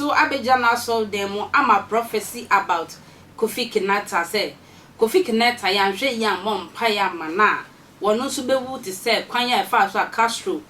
so abejana so them ama prophecy about Kofi Kinaata say Kofi Kinaata ya nhwe ya mom paya mana wono so bewu ti say kwan ya fa so Castro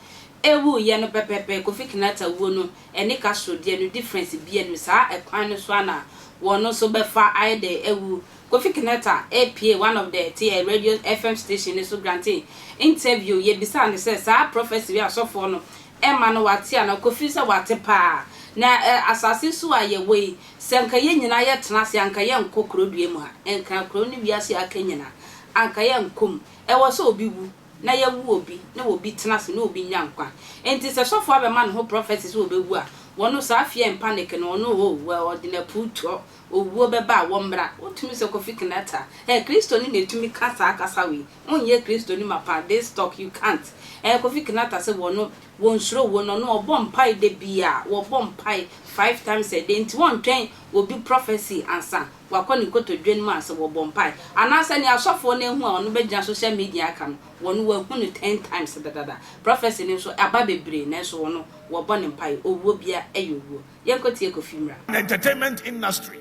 ewu ye no pepepe Kofi Kinaata wo no eni Castro de no difference bia no sa ekwan no so ana wono so befa aide ewu Kofi Kinaata APA one of the TA radio FM station so granting interview ye bisa ne say sa prophecy we asofo no Emma no wate ana Kofi se wate pa na asase so aye we senka ye nyina ye tena se anka ye nkokro due mu ha enka kro ni biase akanyina anka ye nkom e wo so obi wu na ye wu obi na obi tena se na obi nyankwa enti se sofo abema no prophecy so obewu a wono sa afia en panic no no wo ordinary puto owo beba wo mbra otumi se Kofi Kinaata Kristo ni netumi kasa we onye Kristo ni mapa this talk you can't Kofi Kinaata se wono wonsuro wono no obompai de bia wo bompai 5 times a day nti won twen obi prophecy ansa wakoni koto dwen mu ase wo bompai anasa ni asofo na hu a ono begina social media aka no wono wa hu no 10 times dadada prophecy ni so aba bebre na so wono wo bonimpai owo bia eyowo yenkotie Kofi mra entertainment industry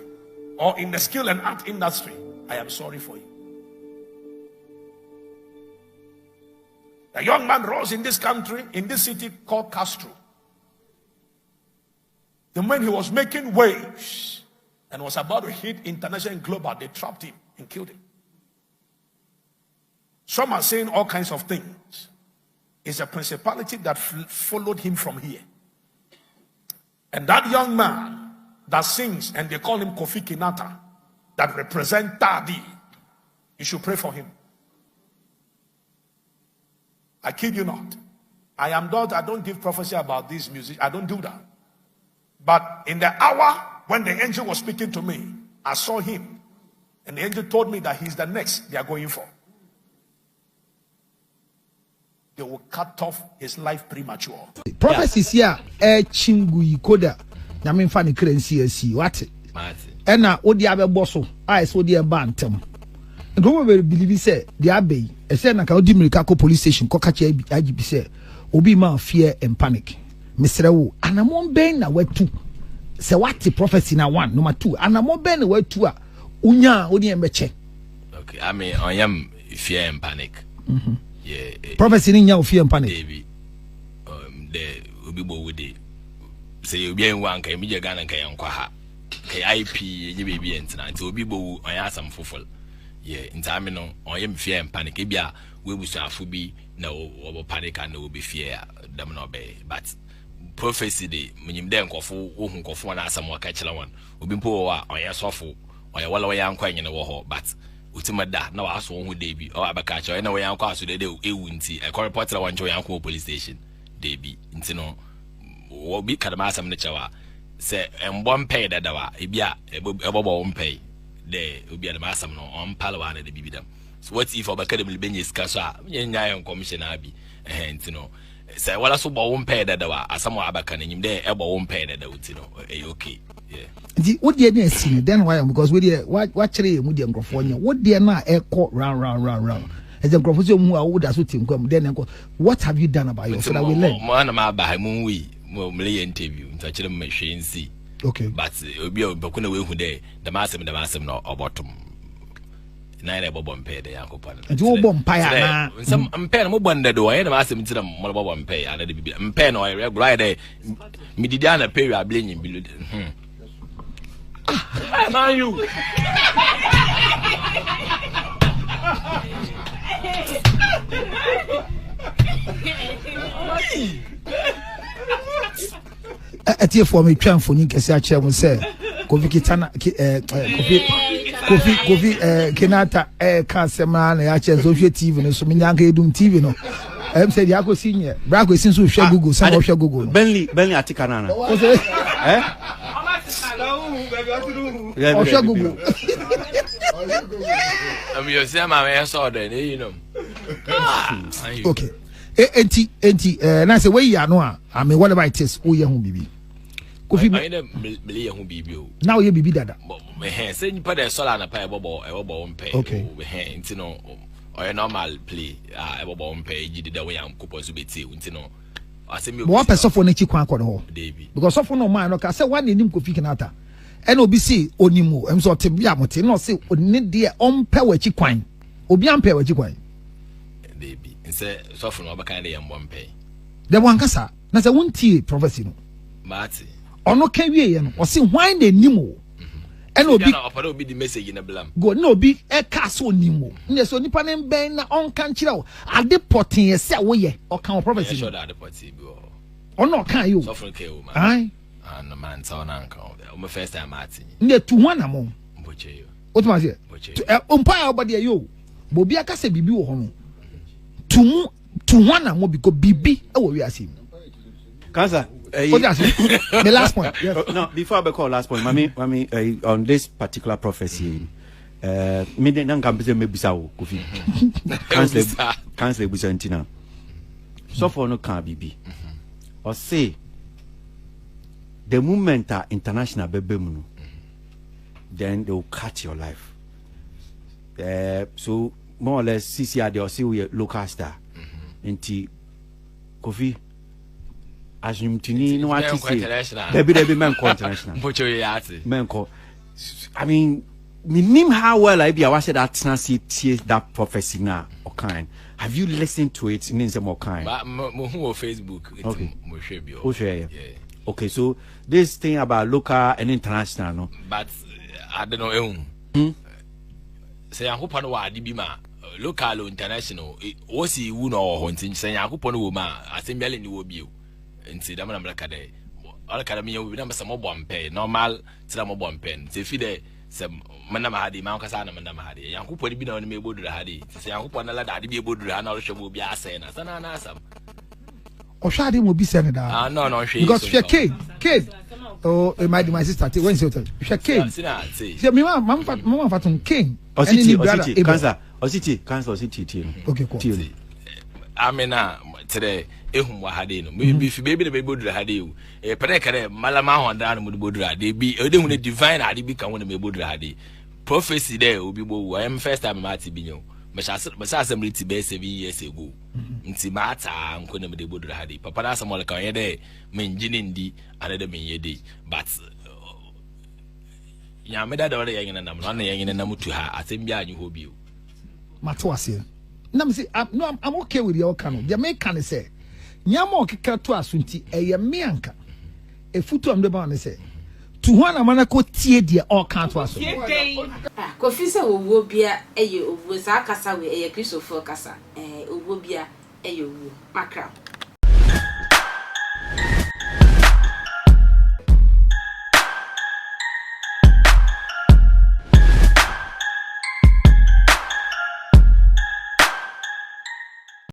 or in the skill and art industry, I am sorry for you. A young man rose in this country, in this city called Castro. The man he was making waves and was about to hit international and global, they trapped him and killed him. Some are saying all kinds of things. It's a principality that followed him from here. And that young man that sings, and they call him Kofi Kinaata, that represent Dεαth. You should pray for him. I kid you not. I don't give prophecy about this music. I don't do that. But in the hour when the angel was speaking to me, I saw him. And the angel told me that he's the next they are going for. They will cut off his life premature. Prophecies here, chingu koda. Nyame fa ne currency asi wate ena odi abebo so ai so odi e bantem nko we believe say the abey e say na ka odi America ko police station ko ka che IGP say obi ma fear and panic misrewo anamon ben na watu say wate prophecy na 1 number 2 anamon ben na watu a unya odi embeche okay I mean I am fear and panic yeah prophecy ni nya fear and panic baby the obi bo we say obi enwa nka emi je Ghana nka yankwa ha ka IP ye baby entina nti obi bo onya asam fofol ye ntame no onye mfie panic e bia we busuafo bi na obo panic and obi fear dem no be but prophecy de munyim de nkofo ohun nkofo na asam waka kire won obi mpo wa onye sofo onye wala wa yankwa nyene wo ho but utimada na wa aso ohun de bi o abaka kire na wa yankwa aso de ewu nti e ko report la wanjo yankwa police station de bi nti no obi kadama asam ne chawa se embom pay dadawa ebia ebobo pay de obi adama asam no on palwa na de bibidam so what if obakadem libenye ska so a nyanya commission abi ntino se wala so bo pay dadawa asam abaka na nyim de ebo pay dadawa ntino okay yeah the what dey na see then why because we dey what kire mu dey nkrofo nya what dey na eko round as a professor who are would as then what have you done about yourself? So that we learn. Man, my bahim we Malay interview. Touch them machine see. Okay. But be a Bakuna way who day the massam no or bottom. 9 bomb pay the uncle. And you bomb pie. Some pen more bundle do I am asking to them more bomb pay and let be pen or a rider. Midiana pay I blame you below. Now you. Atie for me twan foni kese a kire mo se Kofi Kinaata ka sema na ya kire so hwe TV no so me nyanka edum TV no em se dia ko sinye bra ko sin so hwe Google san hwe Google Benly atika nana o se hwe Google you say my saw there you know okay enti na say we ya no a me whatever it is o ye hu bibi Kofi I believe hu bibi o now ye bibi dada me say nipa de sola na pa ebobo mpe o he enti no o normal play ebobo mpe gidi da we am kopo so beti enti no asemi obi. One person for nechi kwan kono. Because sofo no man no ka say one nim Kofi Kinaata. And obi si onimu em so tebia mote no say oni de ompe wachi kwan. Obi ampe wachi kwan. Baby. Nse sofo no obaka de yambo mpe. The one kasa na say wontie prophecy no. Mati. Ono ka wie ye no. O say why na nimu. And obi na opado obi the message na blam. Go no obi e ka so nimu. Ne so nipa ne ben na on kan kire o. Ade poten ye say wo ye. O kan prophecy. Sure that ade poten bi o. Ono kan you. Sofo ke o man. Ai. And man so na kan. O first time Martin. Ne tu wana mo. Mboche yo. What ma say? Umpa obody yo. Bo bi aka say bibi wo ho no. To one and more because BB. Oh, we are seeing. Cancer. The last point. Yes. No, before I call last point, Mami, on this particular prophecy, me then can be maybe so Kofi. Cancel Busantina. So for no can BB. Or say the moment are international bebemu, then they will cut your life. So more or less CCR they will see we local star. Nti Kofi asumtini no ati say Debbie men ko international men ko I mean minim how well I be I said that see that prophecy now or kind have you listened to it in some more kind mo Facebook okay mo share bi o share okay so this thing about local and international no but I don't know say Yankopon wa ade bi ma local or international o si wu no ho ntin say Yankopon wo ma asembele ni wo bi o nti da na mlaka de all academy wo bi na masa mo bompe normal tira mo bompe se fi de se manam hade ma kasa na manam hade Yankopon bi na woni me bodura hade se Yankopon na la da ade bi bodura na wo hwe mo bi asai na sana na asam o hwa ade mo bi se ne da no hwe because hwe kid oh my sister when say hwe kid se me mama fatun king Ositi cancer okay cool amena today ehum wa hade no me fi baby de bodura hade o pere kare malama honda no mo bodura de bi e de hu divine hade bi kan wona me bodura hade prophecy there obi bo I am first time mati bi nyo me sha assembly ti be 7 years ago nti mata nko na me de bodura hade papa na asem kan ye de me njini ndi anade me ye de but ya me da wale yen nam no na yen nam tu ha asem bi anyu ho bi o mato ase na me say I'm okay with your canon the make can say nyama okeka to asunti eye me anka efutu amde ba na say to ho na mana ko tie de all can to aso Kofi se owo bia eye owo sa kasa we eye Christopher kasa owo bia eye owo makra